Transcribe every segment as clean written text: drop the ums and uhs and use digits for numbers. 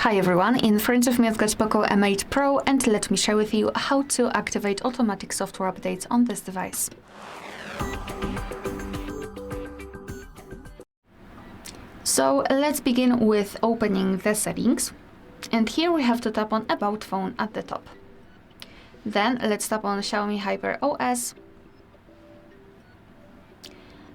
Hi everyone, in front of me I've got POCO M8 Pro and let me share with you how to activate automatic software updates on this device. So let's begin with opening the settings, and here we have to tap on About Phone at the top. Then let's tap on Xiaomi HyperOS.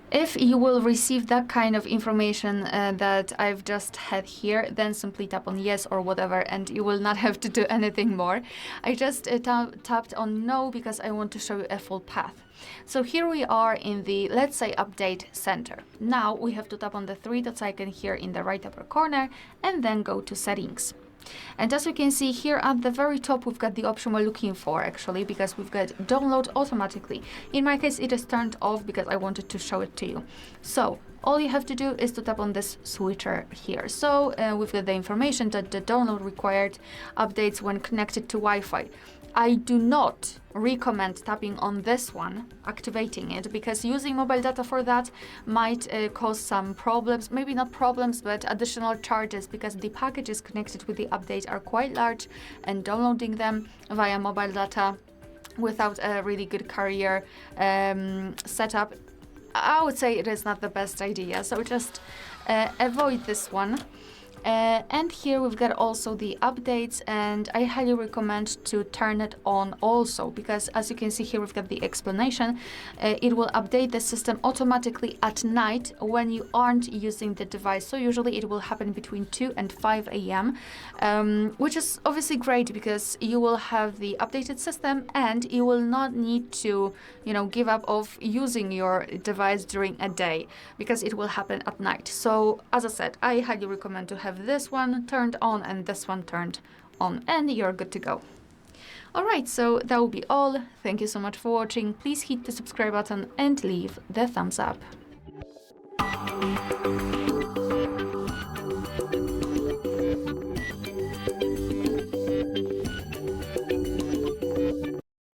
If you will receive that kind of information that I've just had here, then simply tap on yes or whatever and you will not have to do anything more. I just tapped on no because I want to show you a full path. So here we are in the, let's say, update center. Now we have to tap on the three dots icon here in the right upper corner and then go to settings. And as you can see here at the very top, we've got the option we're looking for actually, because we've got download automatically. In my case, it is turned off because I wanted to show it to you. So all you have to do is to tap on this switcher here. So we've got the information that the download required updates when connected to Wi-Fi. I do not recommend tapping on this one, activating it, because using mobile data for that might cause some problems, maybe not problems, but additional charges, because the packages connected with the update are quite large, and downloading them via mobile data without a really good carrier setup, I would say it is not the best idea. So just avoid this one. And here we've got also the updates, and I highly recommend to turn it on also, because as you can see here we've got the explanation. It will update the system automatically at night when you aren't using the device. So usually it will happen between 2 and 5 a.m. Which is obviously great because you will have the updated system and you will not need to, give up of using your device during a day, because it will happen at night. So as I said, I highly recommend to have this one turned on and this one turned on, and you're good to go. Alright, so that will be all. Thank you so much for watching. Please hit the subscribe button and leave the thumbs up.